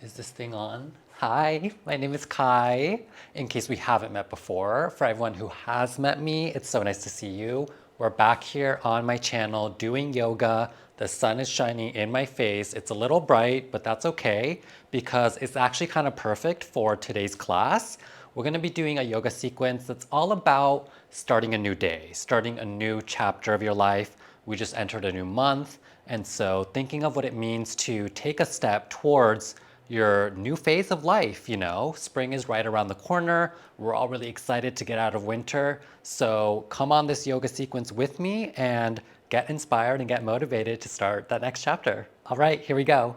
Is this thing on? Hi, my name is Kai. In case we haven't met before, for everyone who has met me, it's so nice to see you. We're back here on my channel doing yoga. The sun is shining in my face. It's a little bright, but that's okay because it's actually kind of perfect for today's class. We're going to be doing a yoga sequence that's all about starting a new day, starting a new chapter of your life. We just entered a new month, and so thinking of what it means to take a step towards your new phase of life. Spring is right around the corner. We're all really excited to get out of winter. So come on this yoga sequence with me and get inspired and get motivated to start that next chapter. All right, here we go.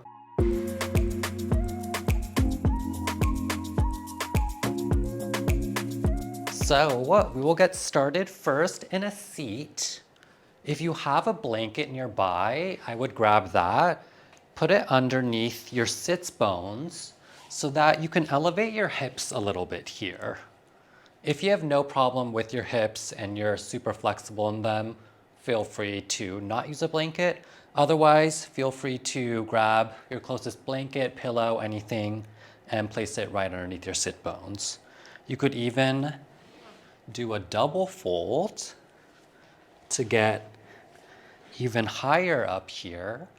So we will get started first in a seat. If you have a blanket nearby, I would grab that. Put it underneath your sits bones so that you can elevate your hips a little bit here. If you have no problem with your hips and you're super flexible in them, feel free to not use a blanket. Otherwise, feel free to grab your closest blanket, pillow, anything, and place it right underneath your sit bones. You could even do a double fold to get even higher up here.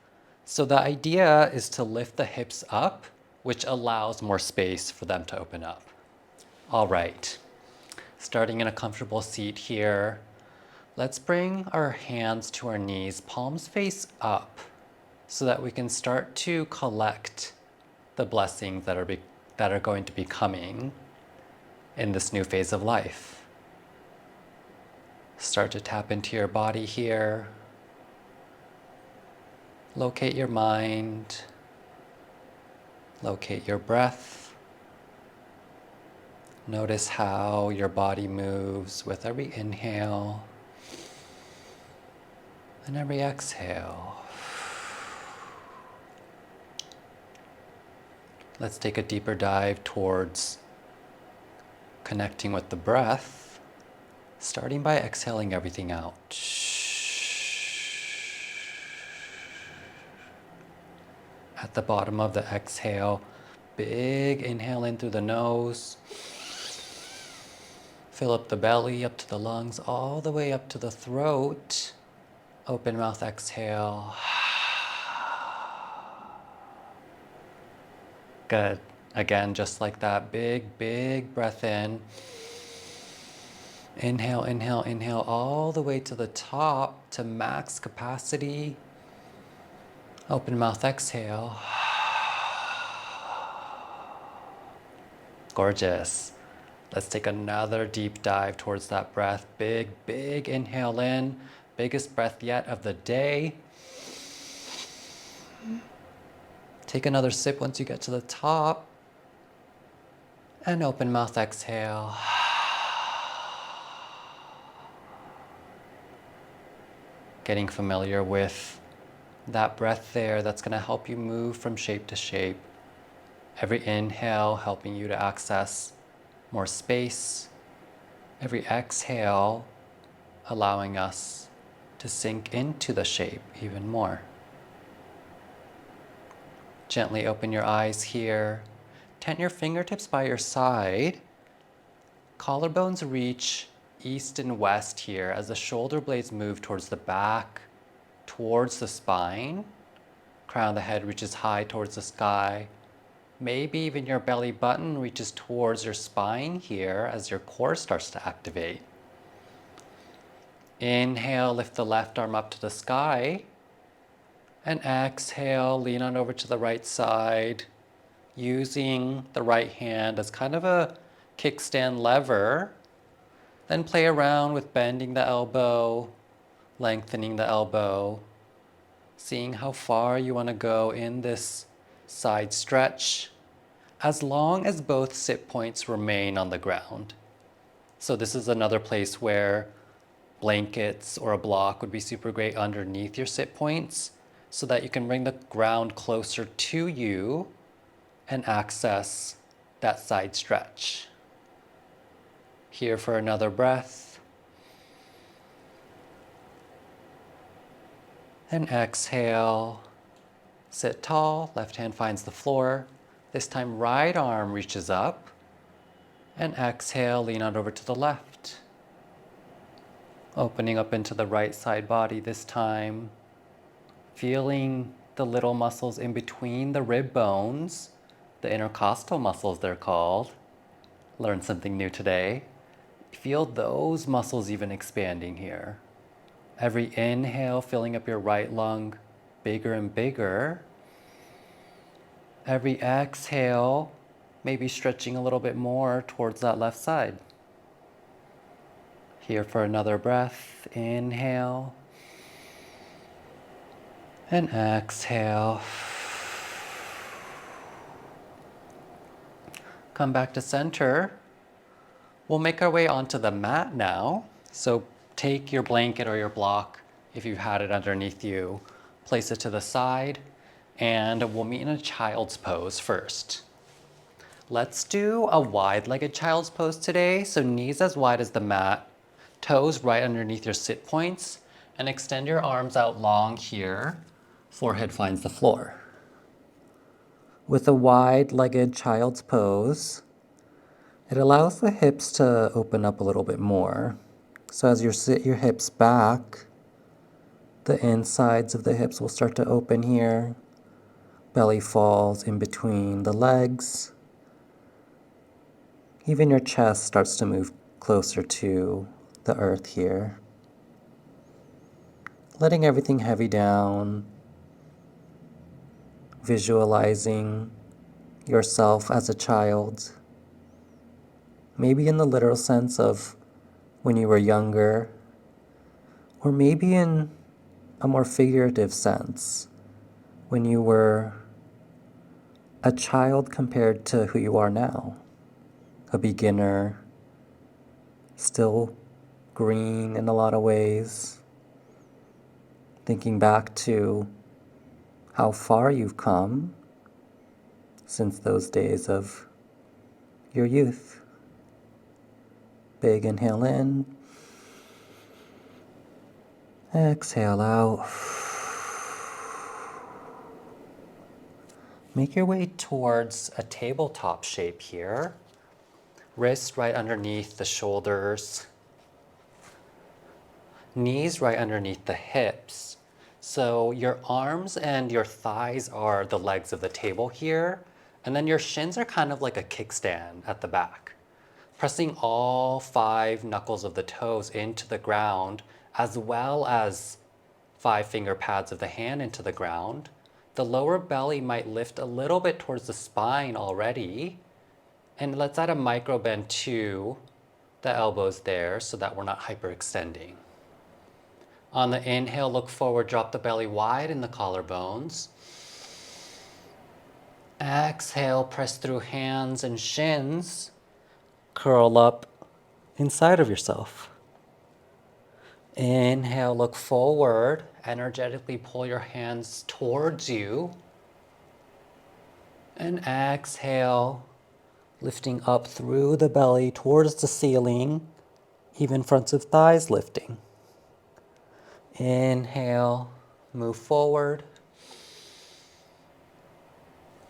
So the idea is to lift the hips up, which allows more space for them to open up. All right, starting in a comfortable seat here, let's bring our hands to our knees, palms face up, so that we can start to collect the blessings that are going to be coming in this new phase of life. Start to tap into your body here. Locate your mind. Locate your breath. Notice how your body moves with every inhale and every exhale. Let's take a deeper dive towards connecting with the breath, starting by exhaling everything out. At the bottom of the exhale, big inhale in through the nose. Fill up the belly, up to the lungs, all the way up to the throat. Open mouth exhale. Good. Again, just like that, big, big breath in. Inhale, inhale, inhale, all the way to the top to max capacity. Open mouth exhale. Gorgeous. Let's take another deep dive towards that breath. Big, big inhale in. Biggest breath yet of the day. Take another sip once you get to the top. And open mouth exhale. Getting familiar with that breath there, that's going to help you move from shape to shape. Every inhale helping you to access more space. Every exhale allowing us to sink into the shape even more. Gently open your eyes here. Tent your fingertips by your side. Collarbones reach east and west here as the shoulder blades move towards the back, towards the spine. Crown of the head reaches high towards the sky. Maybe even your belly button reaches towards your spine here as your core starts to activate. Inhale, lift the left arm up to the sky. And exhale, lean on over to the right side, using the right hand as kind of a kickstand lever. Then play around with bending the elbow, lengthening the elbow, seeing how far you want to go in this side stretch, as long as both sit points remain on the ground. So this is another place where blankets or a block would be super great underneath your sit points so that you can bring the ground closer to you and access that side stretch. Here for another breath. And exhale. Sit tall, left hand finds the floor. This time, right arm reaches up. And exhale, lean out over to the left. Opening up into the right side body this time. Feeling the little muscles in between the rib bones, the intercostal muscles they're called. Learned something new today. Feel those muscles even expanding here. Every inhale, filling up your right lung bigger and bigger. Every exhale, maybe stretching a little bit more towards that left side. Here for another breath. Inhale. And exhale. Come back to center. We'll make our way onto the mat now. So take your blanket or your block, if you've had it underneath you, place it to the side, and we'll meet in a child's pose first. Let's do a wide-legged child's pose today. So knees as wide as the mat, toes right underneath your sit points, and extend your arms out long here. Forehead finds the floor. With a wide-legged child's pose, it allows the hips to open up a little bit more. So as you sit your hips back, the insides of the hips will start to open here. Belly falls in between the legs. Even your chest starts to move closer to the earth here. Letting everything heavy down. Visualizing yourself as a child. Maybe in the literal sense of when you were younger, or maybe in a more figurative sense, when you were a child compared to who you are now. A beginner, still green in a lot of ways. Thinking back to how far you've come since those days of your youth. Big inhale in. Exhale out. Make your way towards a tabletop shape here. Wrists right underneath the shoulders. Knees right underneath the hips. So your arms and your thighs are the legs of the table here. And then your shins are kind of like a kickstand at the back. Pressing all 5 knuckles of the toes into the ground, as well as 5 finger pads of the hand into the ground. The lower belly might lift a little bit towards the spine already. And let's add a micro bend to the elbows there so that we're not hyperextending. On the inhale, look forward, drop the belly wide in the collarbones. Exhale, press through hands and shins. Curl up inside of yourself. Inhale, look forward. Energetically pull your hands towards you. And exhale, lifting up through the belly towards the ceiling, even fronts of thighs lifting. Inhale, move forward.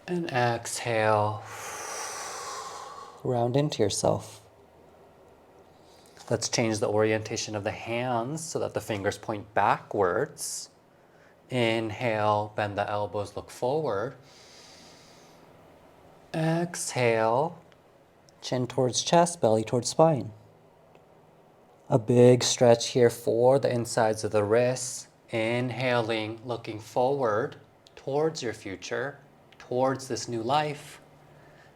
And exhale, round into yourself. Let's change the orientation of the hands so that the fingers point backwards. Inhale, bend the elbows, look forward. Exhale, chin towards chest, belly towards spine. A big stretch here for the insides of the wrists. Inhaling, looking forward towards your future, towards this new life.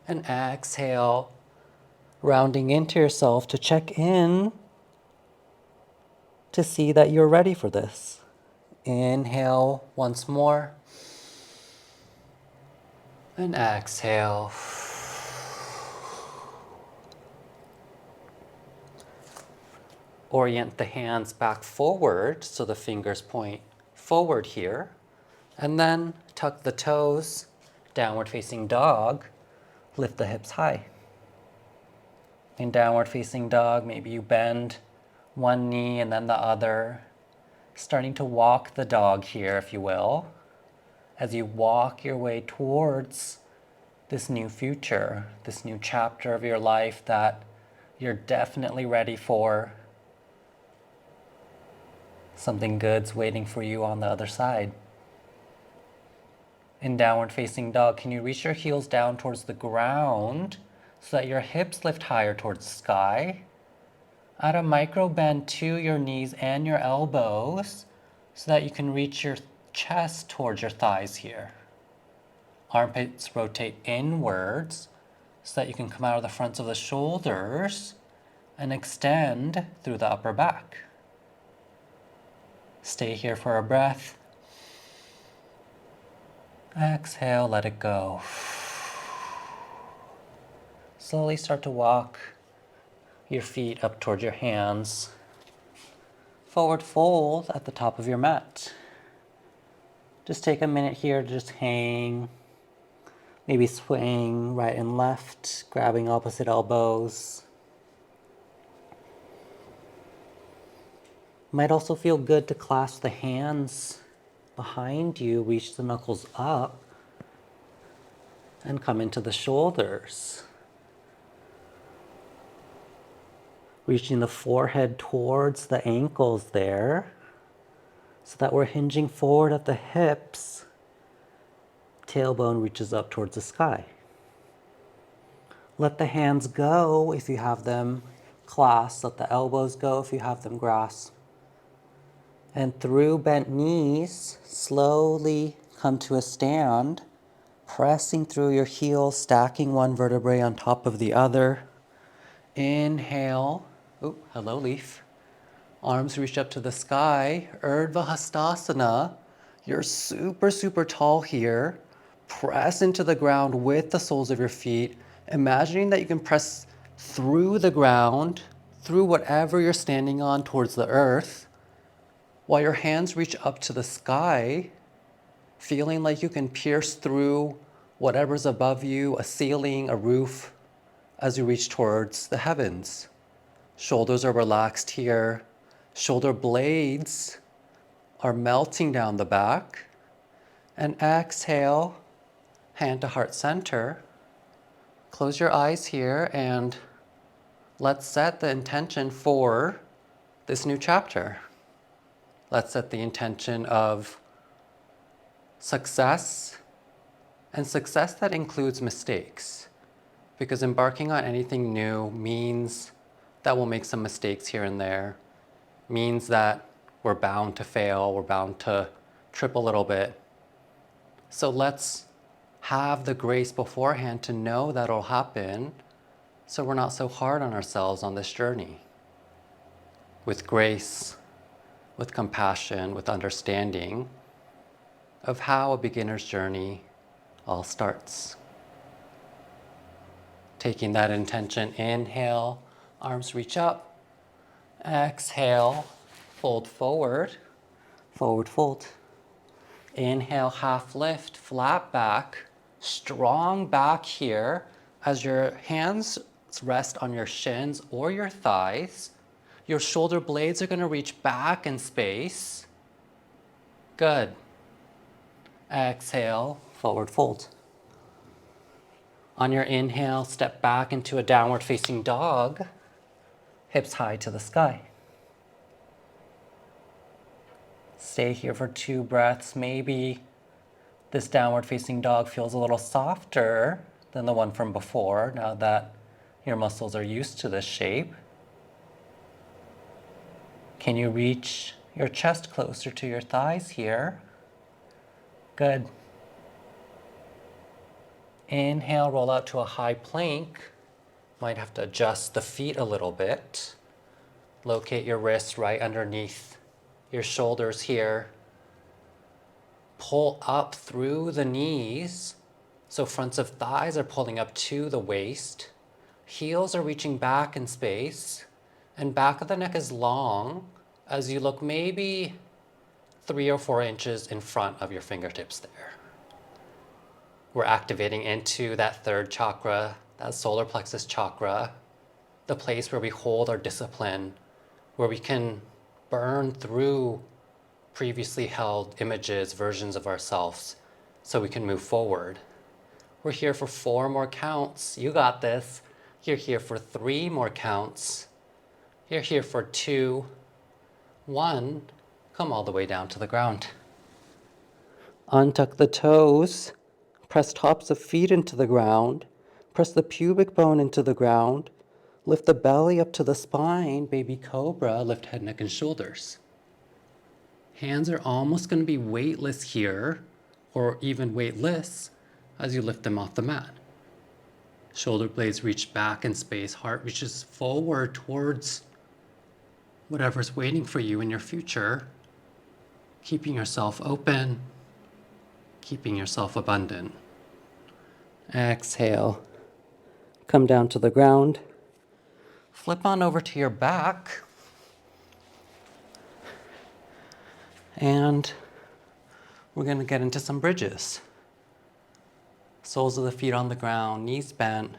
And exhale, rounding into yourself to check in to see that you're ready for this. Inhale once more. And exhale. Orient the hands back forward so the fingers point forward here. And then tuck the toes, downward facing dog. Lift the hips high. In downward facing dog, maybe you bend one knee and then the other. Starting to walk the dog here, if you will. As you walk your way towards this new future, this new chapter of your life that you're definitely ready for. Something good's waiting for you on the other side. In downward facing dog, can you reach your heels down towards the ground so that your hips lift higher towards the sky? Add a micro bend to your knees and your elbows so that you can reach your chest towards your thighs here. Armpits rotate inwards so that you can come out of the fronts of the shoulders and extend through the upper back. Stay here for a breath. Exhale, let it go. Slowly start to walk your feet up towards your hands. Forward fold at the top of your mat. Just take a minute here to just hang. Maybe swing right and left, grabbing opposite elbows. Might also feel good to clasp the hands behind you, reach the knuckles up, and come into the shoulders. Reaching the forehead towards the ankles there, so that we're hinging forward at the hips. Tailbone reaches up towards the sky. Let the hands go if you have them clasped. Let the elbows go if you have them grasped. And through bent knees, slowly come to a stand, pressing through your heels, stacking one vertebrae on top of the other. Inhale. Oh, hello, leaf. Arms reach up to the sky. Urdhva Hastasana. You're super, super tall here. Press into the ground with the soles of your feet, imagining that you can press through the ground, through whatever you're standing on towards the earth, while your hands reach up to the sky, feeling like you can pierce through whatever's above you, a ceiling, a roof, as you reach towards the heavens. Shoulders are relaxed here. Shoulder blades are melting down the back. And exhale, hand to heart center. Close your eyes here and let's set the intention for this new chapter. Let's set the intention of success, and success that includes mistakes. Because embarking on anything new means that we'll make some mistakes here and there, means that we're bound to fail, we're bound to trip a little bit. So let's have the grace beforehand to know that'll happen, so we're not so hard on ourselves on this journey. With grace, with compassion, with understanding of how a beginner's journey all starts. Taking that intention, inhale, arms reach up. Exhale, fold forward, forward fold. Inhale, half lift, flat back, strong back here as your hands rest on your shins or your thighs. Your shoulder blades are going to reach back in space. Good. Exhale, forward fold. On your inhale, step back into a downward facing dog, hips high to the sky. Stay here for 2 breaths. Maybe this downward facing dog feels a little softer than the one from before, now that your muscles are used to this shape. Can you reach your chest closer to your thighs here? Good. Inhale, roll out to a high plank. Might have to adjust the feet a little bit. Locate your wrists right underneath your shoulders here. Pull up through the knees. So fronts of thighs are pulling up to the waist. Heels are reaching back in space. And back of the neck is long as you look maybe 3 or 4 inches in front of your fingertips there. We're activating into that 3rd chakra, that solar plexus chakra, the place where we hold our discipline, where we can burn through previously held images, versions of ourselves, so we can move forward. We're here for 4 more counts. You got this. You're here for 3 more counts. You're here for 2, 1. Come all the way down to the ground. Untuck the toes. Press tops of feet into the ground. Press the pubic bone into the ground. Lift the belly up to the spine. Baby cobra. Lift head, neck, and shoulders. Hands are almost going to be weightless here, or even weightless, as you lift them off the mat. Shoulder blades reach back in space. Heart reaches forward towards whatever's waiting for you in your future. Keeping yourself open. Keeping yourself abundant. Exhale. Come down to the ground. Flip on over to your back. And we're going to get into some bridges. Soles of the feet on the ground, knees bent.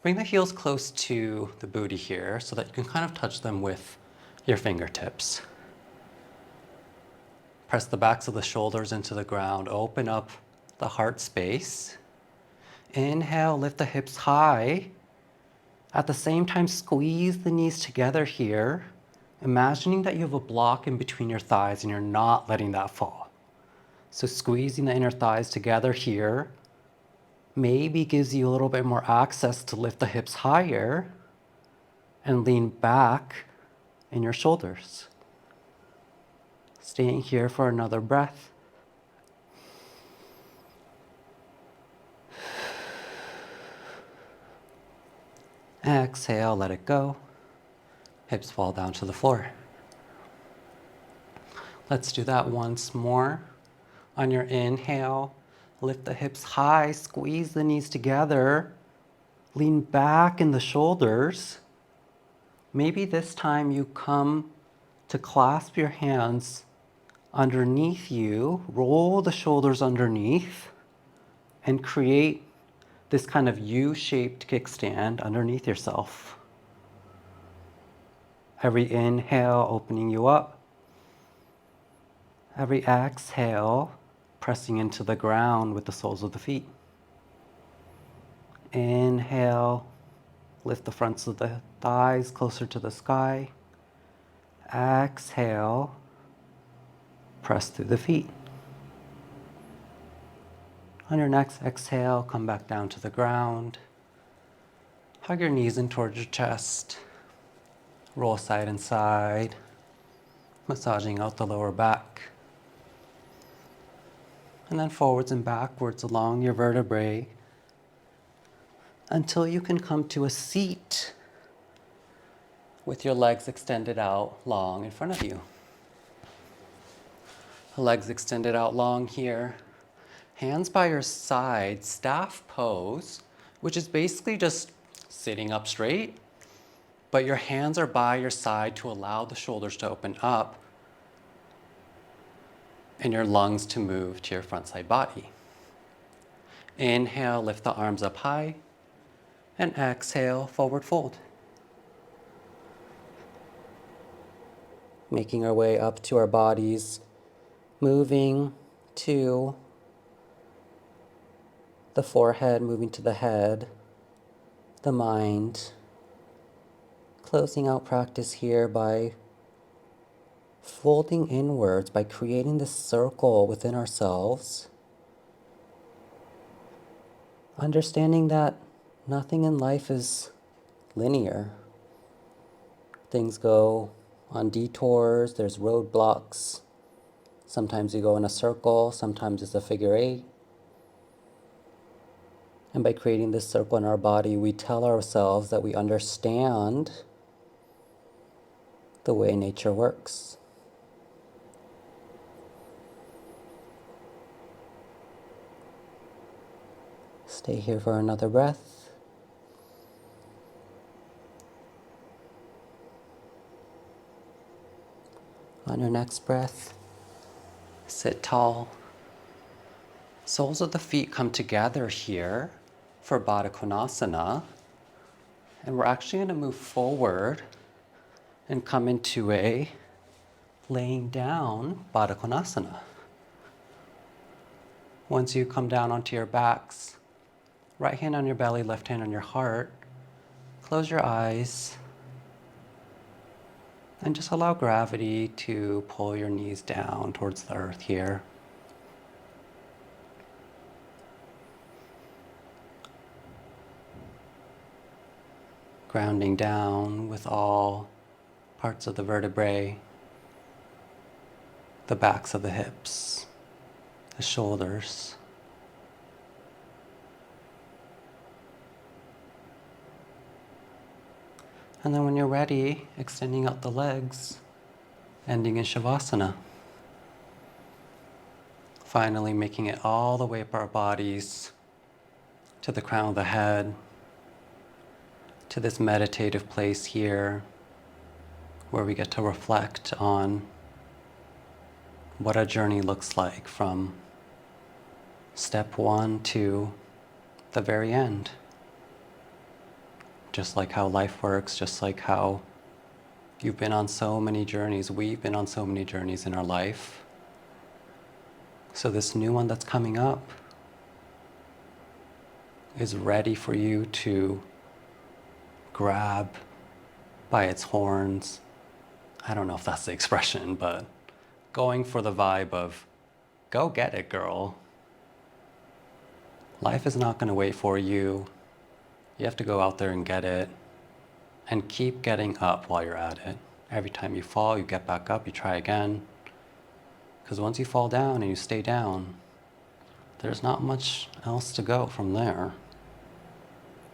Bring the heels close to the booty here so that you can kind of touch them with your fingertips. Press the backs of the shoulders into the ground. Open up the heart space. Inhale, lift the hips high. At the same time, squeeze the knees together here, imagining that you have a block in between your thighs and you're not letting that fall. So squeezing the inner thighs together here maybe gives you a little bit more access to lift the hips higher and lean back in your shoulders. Staying here for another breath. Exhale, let it go. Hips fall down to the floor. Let's do that once more. On your inhale, lift the hips high, squeeze the knees together, lean back in the shoulders. Maybe this time you come to clasp your hands underneath you, roll the shoulders underneath, and create this kind of U-shaped kickstand underneath yourself. Every inhale, opening you up. Every exhale, pressing into the ground with the soles of the feet. Inhale, lift the fronts of the thighs closer to the sky. Exhale, press through the feet. On your next exhale, come back down to the ground. Hug your knees in towards your chest. Roll side and side, massaging out the lower back. And then forwards and backwards along your vertebrae until you can come to a seat with your legs extended out long in front of you. Legs extended out long here. Hands by your side, staff pose, which is basically just sitting up straight, but your hands are by your side to allow the shoulders to open up and your lungs to move to your front side body. Inhale, lift the arms up high, and exhale, forward fold. Making our way up to our bodies, moving to the forehead, moving to the head, the mind. Closing out practice here by folding inwards, by creating this circle within ourselves. Understanding that nothing in life is linear. Things go on detours, there's roadblocks. Sometimes you go in a circle, sometimes it's a figure 8. And by creating this circle in our body, we tell ourselves that we understand the way nature works. Stay here for another breath. On your next breath, sit tall. Soles of the feet come together here for Baddha Konasana. And we're actually going to move forward and come into a laying down Baddha Konasana. Once you come down onto your backs, Right hand on your belly, left hand on your heart. Close your eyes. And just allow gravity to pull your knees down towards the earth here. Grounding down with all parts of the vertebrae, the backs of the hips, the shoulders. And then when you're ready, extending out the legs, ending in Shavasana. Finally making it all the way up our bodies to the crown of the head, to this meditative place here where we get to reflect on what a journey looks like from step one to the very end. Just like how life works, just like how you've been on so many journeys, we've been on so many journeys in our life. So this new one that's coming up is ready for you to grab by its horns. I don't know if that's the expression, but going for the vibe of, go get it, girl. Life is not going to wait for you. You have to go out there and get it, and keep getting up while you're at it. Every time you fall, you get back up, you try again. Because once you fall down and you stay down, there's not much else to go from there.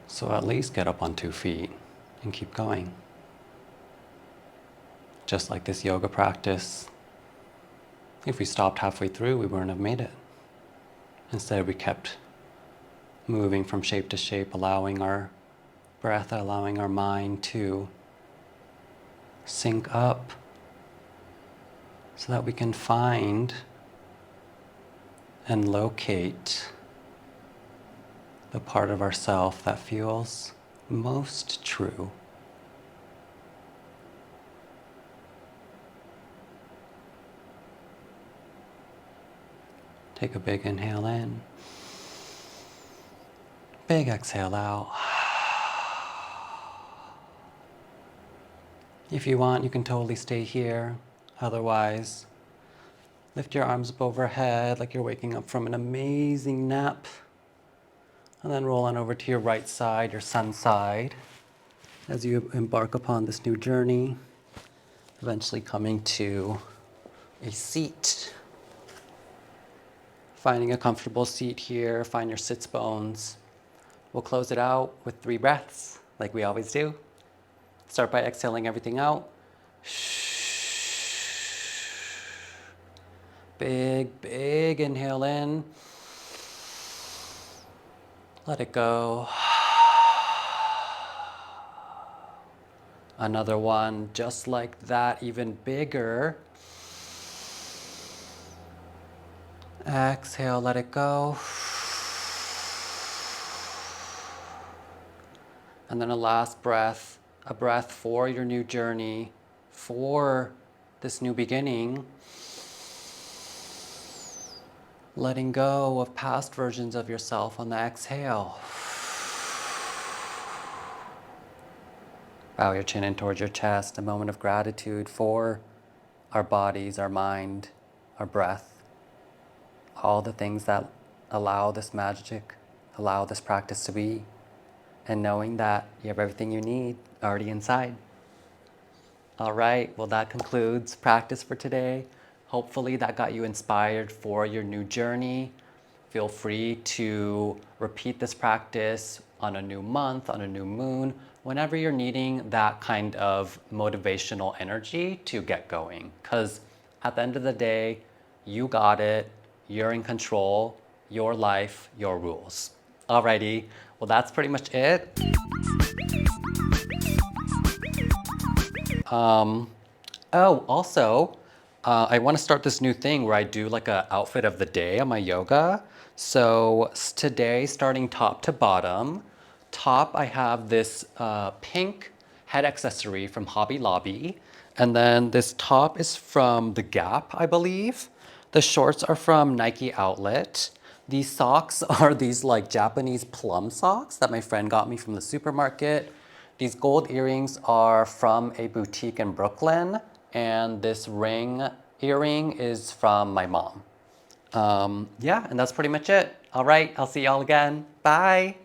So at least get up on 2 feet and keep going. Just like this yoga practice, if we stopped halfway through, we wouldn't have made it. Instead, we kept moving from shape to shape, allowing our breath, allowing our mind to sync up so that we can find and locate the part of ourself that feels most true. Take a big inhale in. Big exhale out. If you want, you can totally stay here. Otherwise, lift your arms up overhead like you're waking up from an amazing nap. And then roll on over to your right side, your sun side, as you embark upon this new journey, eventually coming to a seat. Finding a comfortable seat here, find your sits bones. We'll close it out with 3 breaths, like we always do. Start by exhaling everything out. Big, big inhale in. Let it go. Another one, just like that, even bigger. Exhale, let it go. And then a last breath, a breath for your new journey, for this new beginning. Letting go of past versions of yourself on the exhale. Bow your chin in towards your chest, a moment of gratitude for our bodies, our mind, our breath, all the things that allow this magic, allow this practice to be, and knowing that you have everything you need already inside. All right, well, that concludes practice for today. Hopefully that got you inspired for your new journey. Feel free to repeat this practice on a new month, on a new moon, whenever you're needing that kind of motivational energy to get going. Because at the end of the day, you got it, you're in control, your life, your rules. Alrighty, well, that's pretty much it. I want to start this new thing where I do like a outfit of the day on my yoga. So today, starting top to bottom, top I have this pink head accessory from Hobby Lobby. And then this top is from The Gap, I believe. The shorts are from Nike Outlet. These socks are these like Japanese plum socks that my friend got me from the supermarket. These gold earrings are from a boutique in Brooklyn, and this ring earring is from my mom. Yeah, and that's pretty much it. All right, I'll see y'all again. Bye.